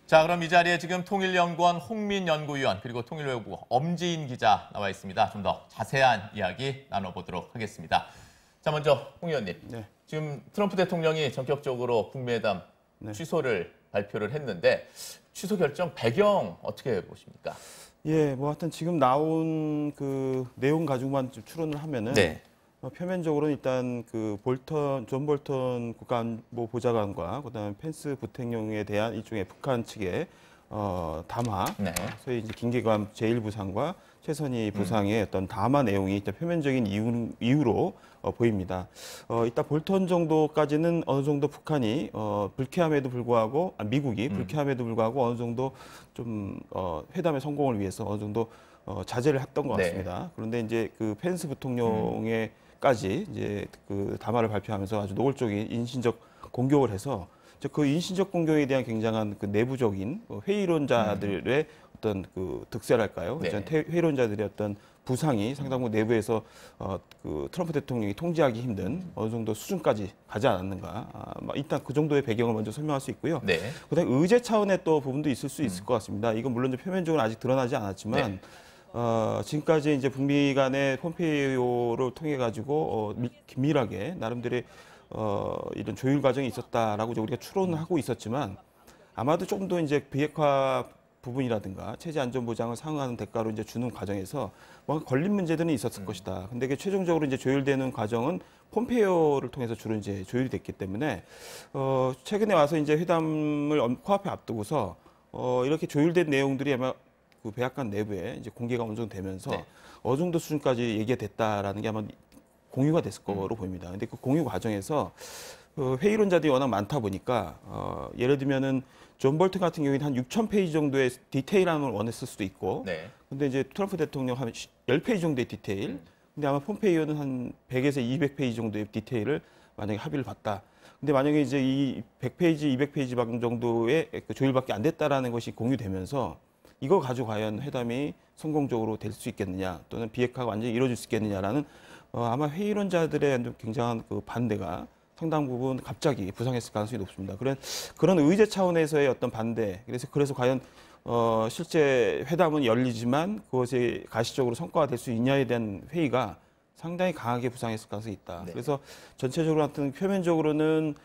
자, 그럼 이 자리에 지금 통일연구원 홍민 연구위원 그리고 통일외교부 엄지인 기자 나와 있습니다. 좀 더 자세한 이야기 나눠보도록 하겠습니다. 자, 먼저 홍 의원님. 네. 지금 트럼프 대통령이 전격적으로 북미회담 취소를 발표를 했는데 취소 결정 배경 어떻게 보십니까? 예, 뭐 하여튼 지금 나온 그 내용 가지고만 좀 추론을 하면은 표면적으로는 일단 그 존 볼턴 국가안보 보좌관과 그다음에 펜스 부통령에 대한 일종의 북한 측의 담화, 소위 이제 김계관 제1부상과 최선희 부상의 어떤 담화 내용이 일단 표면적인 이유로 보입니다. 일단 볼턴 정도까지는 어느 정도 북한이 불쾌함에도 불구하고 미국이 불쾌함에도 불구하고 어느 정도 좀 회담의 성공을 위해서 어느 정도 자제를 했던 것 같습니다. 그런데 이제 그 펜스 부통령의 까지 이제 그 담화를 발표하면서 아주 노골적인 인신적 공격을 해서 그 인신적 공격에 대한 굉장한 그 내부적인 회의론자들의 어떤 그 득세랄까요? 회의론자들의 어떤 부상이 상당 부분 내부에서 그 트럼프 대통령이 통제하기 힘든 어느 정도 수준까지 가지 않았는가? 일단 그 정도의 배경을 먼저 설명할 수 있고요. 그다음에 의제 차원의 또 부분도 있을 수 있을 것 같습니다. 이건 물론 좀 표면적으로 아직 드러나지 않았지만. 지금까지 이제 북미 간의 폼페이오를 통해 가지고 긴밀하게 나름대로의 이런 조율 과정이 있었다라고 이제 우리가 추론을 하고 있었지만 아마도 조금 더 이제 비핵화 부분이라든가 체제 안전 보장을 상응하는 대가로 이제 주는 과정에서 뭔가 걸린 문제들은 있었을 것이다. 근데 이게 최종적으로 이제 조율되는 과정은 폼페이오를 통해서 주로 이제 조율이 됐기 때문에 최근에 와서 이제 회담을 코앞에 앞두고서 이렇게 조율된 내용들이 아마 그 백악관 내부에 이제 공개가 어느 정도 되면서 어느 정도 수준까지 얘기가 됐다라는 게 아마 공유가 됐을 거로 보입니다. 근데 그 공유 과정에서 회의론자들이 워낙 많다 보니까 예를 들면은 존 볼턴 같은 경우에는 한 6,000페이지 정도의 디테일함을 원했을 수도 있고, 근데 이제 트럼프 대통령 한 10페이지 정도의 디테일, 근데 아마 폼페이오는 한 100에서 200페이지 정도의 디테일을 만약에 합의를 봤다. 근데 만약에 이제 이 100페이지, 200페이지 정도의 조율밖에 안 됐다라는 것이 공유되면서 이거 가지고 과연 회담이 성공적으로 될 수 있겠느냐 또는 비핵화가 완전히 이루어질 수 있겠느냐라는 아마 회의론자들의 굉장한 그 반대가 상당 부분 갑자기 부상했을 가능성이 높습니다. 그런 의제 차원에서의 어떤 반대, 그래서 과연 실제 회담은 열리지만 그것이 가시적으로 성과가 될 수 있냐에 대한 회의가 상당히 강하게 부상했을 가능성이 있다. 그래서 전체적으로 하여튼 표면적으로는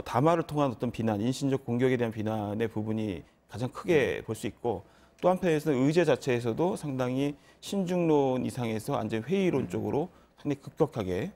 담화를 통한 어떤 비난, 인신적 공격에 대한 비난의 부분이 가장 크게 볼 수 있고 또 한편에서는 의제 자체에서도 상당히 신중론 이상에서 완전 회의론 쪽으로 상당히 급격하게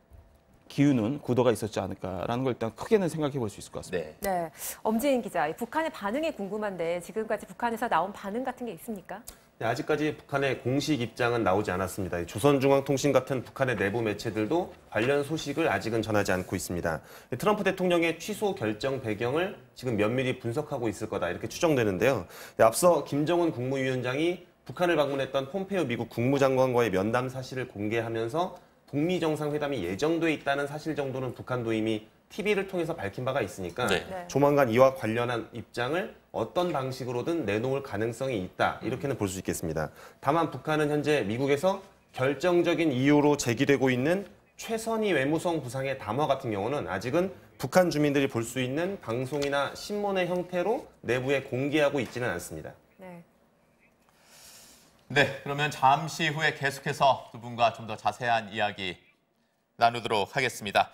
기우는 구도가 있었지 않을까라는 걸 일단 크게는 생각해 볼 수 있을 것 같습니다. 네, 엄지인 기자, 북한의 반응이 궁금한데 지금까지 북한에서 나온 반응 같은 게 있습니까? 네, 아직까지 북한의 공식 입장은 나오지 않았습니다. 조선중앙통신 같은 북한의 내부 매체들도 관련 소식을 아직은 전하지 않고 있습니다. 트럼프 대통령의 취소 결정 배경을 지금 면밀히 분석하고 있을 거다 이렇게 추정되는데요. 앞서 김정은 국무위원장이 북한을 방문했던 폼페이오 미국 국무장관과의 면담 사실을 공개하면서 북미 정상회담이 예정돼 있다는 사실 정도는 북한도 이미 TV를 통해서 밝힌 바가 있으니까 조만간 이와 관련한 입장을 어떤 방식으로든 내놓을 가능성이 있다. 이렇게는 볼 수 있겠습니다. 다만 북한은 현재 미국에서 결정적인 이유로 제기되고 있는 최선희 외무성 부상의 담화 같은 경우는 아직은 북한 주민들이 볼 수 있는 방송이나 신문의 형태로 내부에 공개하고 있지는 않습니다. 네, 그러면 잠시 후에 계속해서 두 분과 좀 더 자세한 이야기 나누도록 하겠습니다.